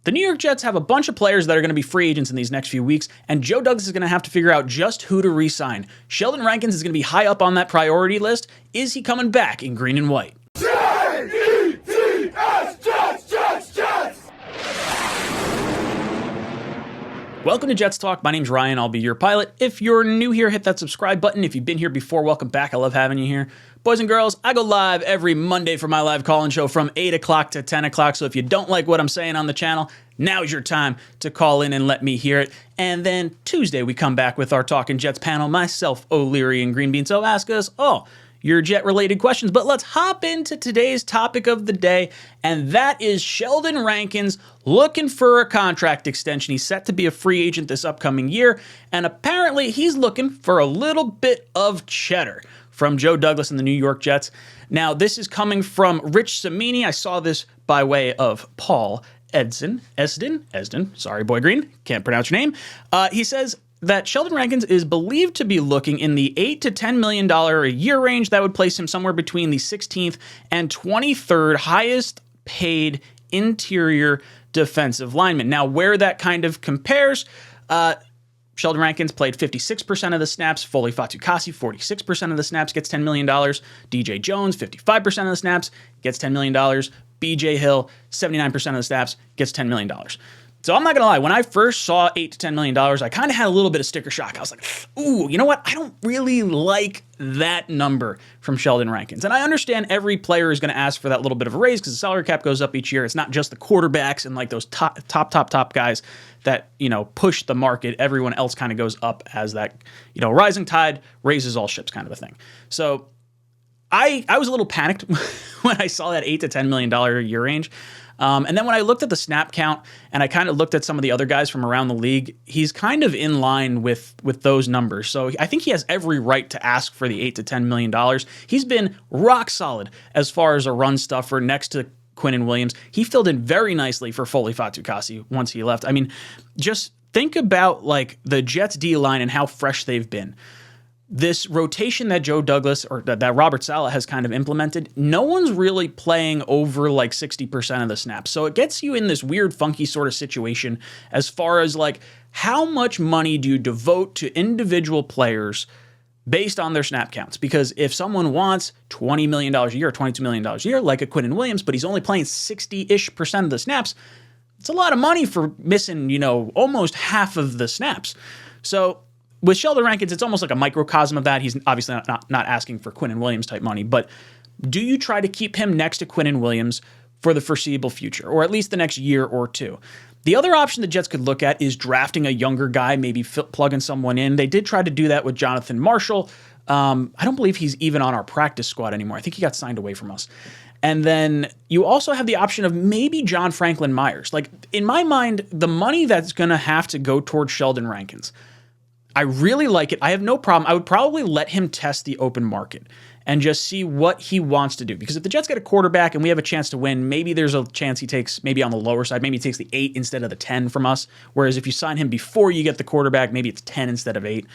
The New York Jets have a bunch of players that are going to be free agents in these next few weeks, and Joe Douglas is going to have to figure out just who to re-sign. Sheldon Rankins is going to be high up on that priority list. Is he coming back in green and white? Welcome to Jets Talk. My name's Ryan. I'll be your pilot. If you're new here, hit that subscribe button. If you've been here before, welcome back. I love having you here. Boys and girls, I go live every Monday for my live call-in show from 8 o'clock to 10 o'clock. So if you don't like what I'm saying on the channel, now's your time to call in and let me hear it. And then Tuesday, we come back with our Talking Jets panel. Myself, O'Leary, and Green Bean. So ask us your Jet-related questions. But let's hop into today's topic of the day, and that is Sheldon Rankins looking for a contract extension. He's set to be a free agent this upcoming year, and apparently he's looking for a little bit of cheddar from Joe Douglas and the New York Jets. Now, this is coming from Rich Cimini. I saw this by way of Paul Esden. Sorry, Boy Green. Can't pronounce your name. He says that Sheldon Rankins is believed to be looking in the $8 to $10 million a year range. That would place him somewhere between the 16th and 23rd highest paid interior defensive lineman. Now, where that kind of compares, Sheldon Rankins played 56% of the snaps. Foley Fatukasi, 46% of the snaps, gets $10 million. DJ Jones, 55% of the snaps, gets $10 million. BJ Hill, 79% of the snaps, gets $10 million. So I'm not going to lie, when I first saw $8 to $10 million, I kind of had a little bit of sticker shock. I was like, ooh, you know what? I don't really like that number from Sheldon Rankins. And I understand every player is going to ask for that little bit of a raise because the salary cap goes up each year. It's not just the quarterbacks and like those top guys that, push the market. Everyone else kind of goes up as that, rising tide raises all ships kind of a thing. So I was a little panicked when I saw that $8 to $10 million a year range. And then when I looked at the snap count and I kind of looked at some of the other guys from around the league, he's kind of in line with those numbers. So I think he has every right to ask for the $8 to $10 million. He's been rock solid as far as a run stuffer next to Quinnen Williams. He filled in very nicely for Foley Fatukasi once he left. I mean, just think about like the Jets D-line and how fresh they've been. This rotation that Joe Douglas or that Robert Saleh has kind of implemented, no one's really playing over like 60% of the snaps. So it gets you in this weird, funky sort of situation as far as like how much money do you devote to individual players based on their snap counts? Because if someone wants $20 million a year or $22 million a year, like a Quinnen Williams, but he's only playing 60-ish% of the snaps, it's a lot of money for missing, almost half of the snaps. So with Sheldon Rankins, it's almost like a microcosm of that. He's obviously not asking for Quinnen Williams type money, but do you try to keep him next to Quinnen Williams for the foreseeable future, or at least the next year or two? The other option the Jets could look at is drafting a younger guy, maybe plugging someone in. They did try to do that with Jonathan Marshall. I don't believe he's even on our practice squad anymore. I think he got signed away from us. And then you also have the option of maybe John Franklin Myers. Like, in my mind, the money that's going to have to go towards Sheldon Rankins, I really like it. I have no problem. I would probably let him test the open market and just see what he wants to do. Because if the Jets get a quarterback and we have a chance to win, maybe there's a chance he takes maybe on the lower side. Maybe he takes the 8 instead of the 10 from us. Whereas if you sign him before you get the quarterback, maybe it's 10 instead of 8.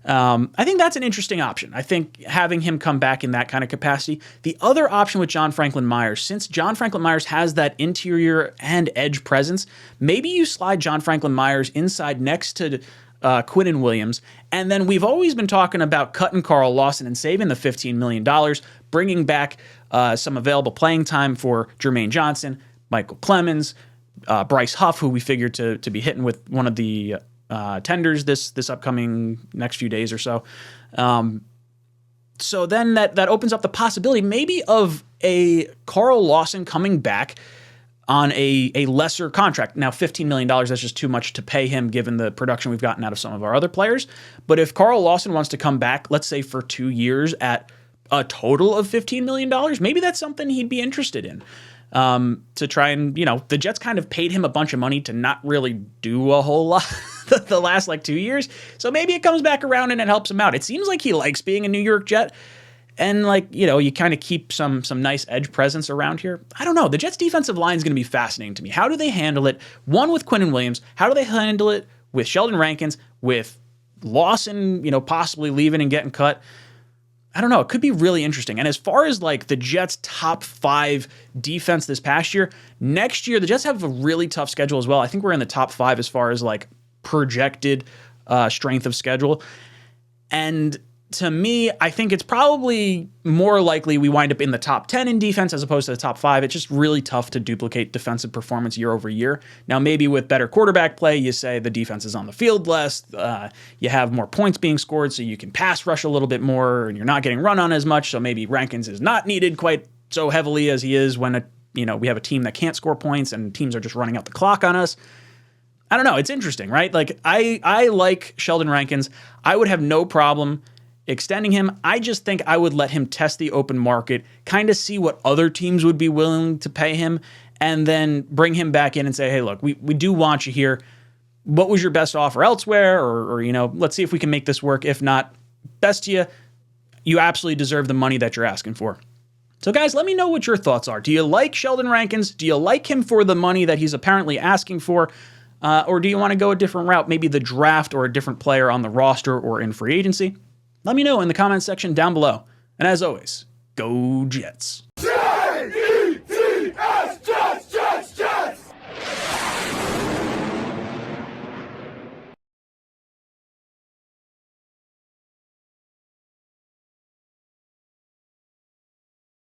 I think that's an interesting option. I think having him come back in that kind of capacity. The other option with John Franklin Myers, since John Franklin Myers has that interior and edge presence, maybe you slide John Franklin Myers inside next to Quinnen Williams. And then we've always been talking about cutting Carl Lawson and saving the $15 million, bringing back some available playing time for Jermaine Johnson, Michael Clemens, Bryce Huff, who we figured to be hitting with one of the tenders this upcoming next few days or so. So then that opens up the possibility maybe of a Carl Lawson coming back on a lesser contract. Now, $15 million, that's just too much to pay him given the production we've gotten out of some of our other players. But if Carl Lawson wants to come back, let's say for 2 years at a total of $15 million, maybe that's something he'd be interested in. To try and, the Jets kind of paid him a bunch of money to not really do a whole lot the last 2 years. So maybe it comes back around and it helps him out. It seems like he likes being a New York Jet. And you kind of keep some nice edge presence around here. I don't know. The Jets defensive line is going to be fascinating to me. How do they handle it? One, with Quinnen Williams. How do they handle it with Sheldon Rankins, with Lawson, possibly leaving and getting cut? I don't know. It could be really interesting. And as far as like the Jets' top 5 defense this past year, next year the Jets have a really tough schedule as well. I think we're in the top 5 as far as like projected strength of schedule. And to me, I think it's probably more likely we wind up in the top 10 in defense as opposed to the top 5. It's just really tough to duplicate defensive performance year over year. Now, maybe with better quarterback play, you say the defense is on the field less, you have more points being scored, so you can pass rush a little bit more, and you're not getting run on as much, so maybe Rankins is not needed quite so heavily as he is when we have a team that can't score points and teams are just running out the clock on us. I don't know. It's interesting, right? Like, I like Sheldon Rankins. I would have no problem extending him. I just think I would let him test the open market, kind of see what other teams would be willing to pay him, and then bring him back in and say, hey, look, we do want you here. What was your best offer elsewhere? Or let's see if we can make this work. If not, best to you. You absolutely deserve the money that you're asking for. So guys, let me know what your thoughts are. Do you like Sheldon Rankins? Do you like him for the money that he's apparently asking for? Or do you want to go a different route, maybe the draft or a different player on the roster or in free agency? Let me know in the comments section down below. And as always, go Jets.